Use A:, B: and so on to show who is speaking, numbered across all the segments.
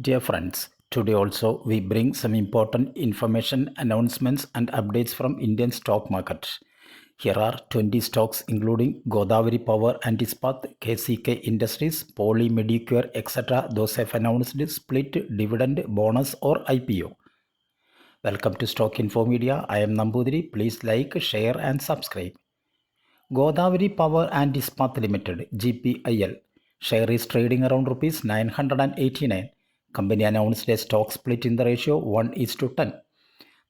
A: Dear friends, today also we bring some important information, announcements and updates from Indian stock market. Here are 20 stocks including Godavari Power and Ispat, KCK Industries, Poly Medicure, etc. Those have announced split, dividend, bonus or IPO. Welcome to Stock Info Media. I am Nambudiri. Please like, share and subscribe. Godavari Power and Ispat Limited (GPIL) share is trading around rupees 989. Company announced a stock split in the ratio 1:10.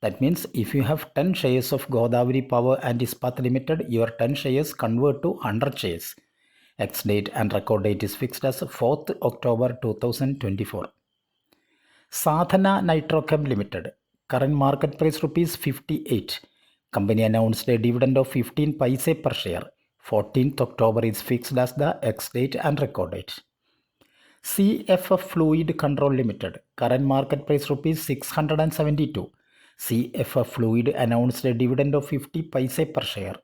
A: That means if you have 10 shares of Godavari Power and Ispat Limited, your 10 shares convert to 100 shares. Ex date and record date is fixed as 4th October 2024. Sadhana Nitrochem Limited. Current market price rupees 58. Company announced a dividend of 15 paise per share. 14th October is fixed as the ex date and record date. CFF Fluid Control Limited. Current market price rupees 672. CFF Fluid announced a dividend of 50 paise per share.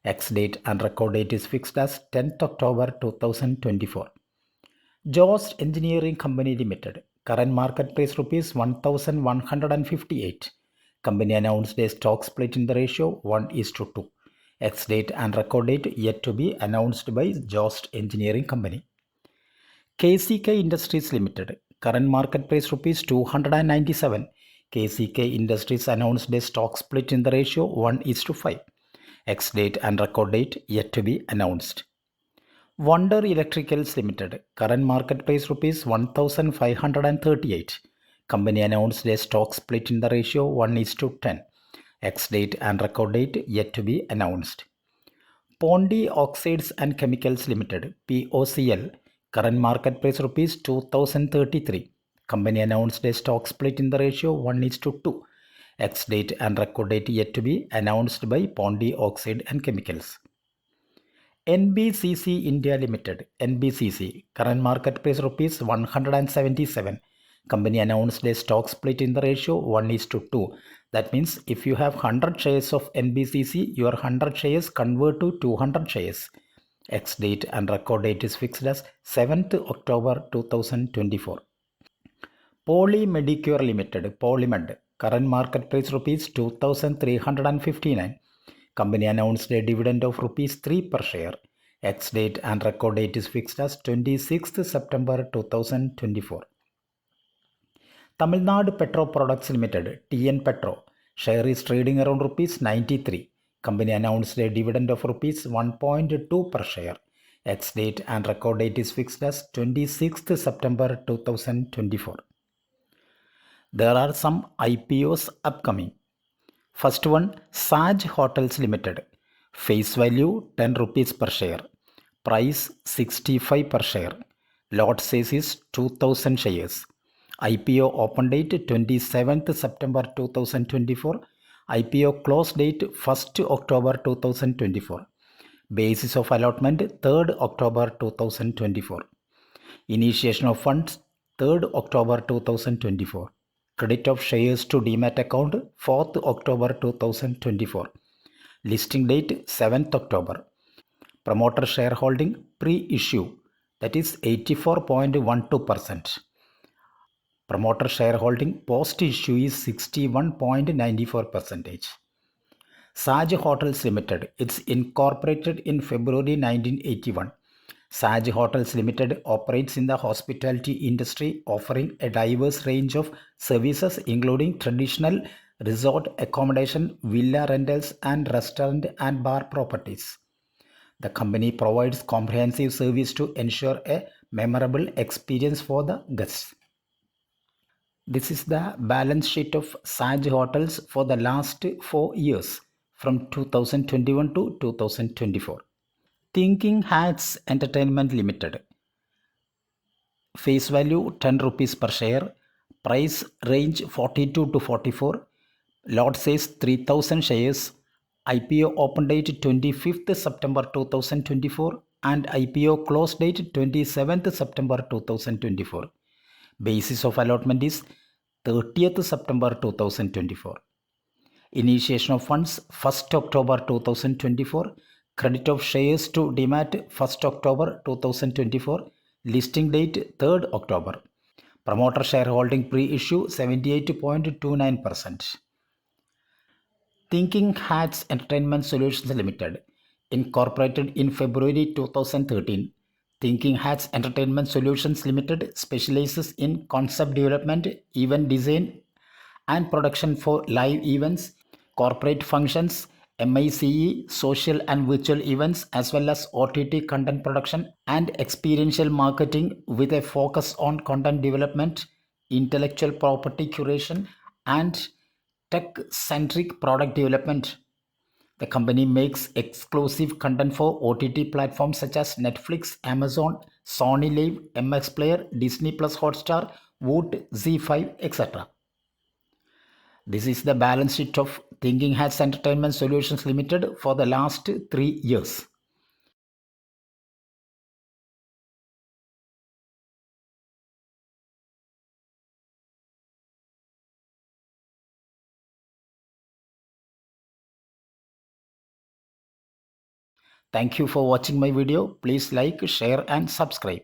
A: Ex date and record date is fixed as 10th October 2024. Jost Engineering Company Limited. Current market price rupees 1158. Company announced a stock split in the ratio 1:2. Ex date and record date yet to be announced by Jost Engineering Company. KCK Industries Limited. Current market price rupees 297. KCK Industries announced a stock split in the ratio 1:5. Ex date and record date yet to be announced. Wonder Electricals Limited. Current market price rupees 1538. Company announced a stock split in the ratio 1:10. Ex date and record date yet to be announced. Pondy Oxides and Chemicals Limited (POCL). Current market price rupees 2033. Company announced a stock split in the ratio 1:2. Ex date and record date yet to be announced by Pondy Oxide and Chemicals. NBCC India Limited (NBCC). Current market price rupees 177. Company announced a stock split in the ratio 1:2. That means if you have 100 shares of NBCC, your 100 shares convert to 200 shares. Ex date and record date is fixed as 7th October 2024. Poly Medicure Limited (Polymed). Current market price rupees 2359. Company announced a dividend of rupees 3 per share. Ex date and record date is fixed as 26th September 2024. Tamil Nadu Petro Products Limited (TN Petro). Share is trading around rupees 93. Company announced a dividend of rupees 1.2 per share. Ex date and record date is fixed as 26th September 2024. There are some IPOs upcoming. First one, Saj Hotels Limited. Face value 10 rupees per share. Price 65 per share. Lot size is 2000 shares. IPO open date 27th September 2024. IPO close date 1st October 2024. Basis of allotment 3rd October 2024. Initiation of funds 3rd October 2024. Credit of shares to Demat account 4th October 2024. Listing date 7th October. Promoter shareholding pre-issue, that is 84.12%. Promoter shareholding post-issue is 61.94%. Saj Hotels Limited. It's incorporated in February 1981. Saj Hotels Limited operates in the hospitality industry, offering a diverse range of services including traditional resort accommodation, villa rentals, and restaurant and bar properties. The company provides comprehensive service to ensure a memorable experience for the guests. This is the balance sheet of Saj Hotels for the last 4 years from 2021 to 2024. Thinking Hats Entertainment Limited. Face value 10 rupees per share. Price range 42 to 44. Lot size 3000 shares. IPO open date 25th September 2024 and IPO close date 27th September 2024. Basis of allotment is 30th September 2024. Initiation of funds 1st October 2024. Credit of shares to Demat 1st October 2024. Listing date 3rd October. Promoter shareholding pre-issue 78.29%. Thinking Hats Entertainment Solutions Limited, incorporated in February 2013. Thinking Hats Entertainment Solutions Limited specializes in concept development, event design, and production for live events, corporate functions, MICE, social and virtual events, as well as OTT content production and experiential marketing with a focus on content development, intellectual property curation, and tech-centric product development. The company makes exclusive content for OTT platforms such as Netflix, Amazon, Sony Live, MX Player, Disney Plus Hotstar, Woot, Z5, etc. This is the balance sheet of Thinking Hats Entertainment Solutions Limited for the last 3 years. Thank you for watching my video. Please like, share and subscribe.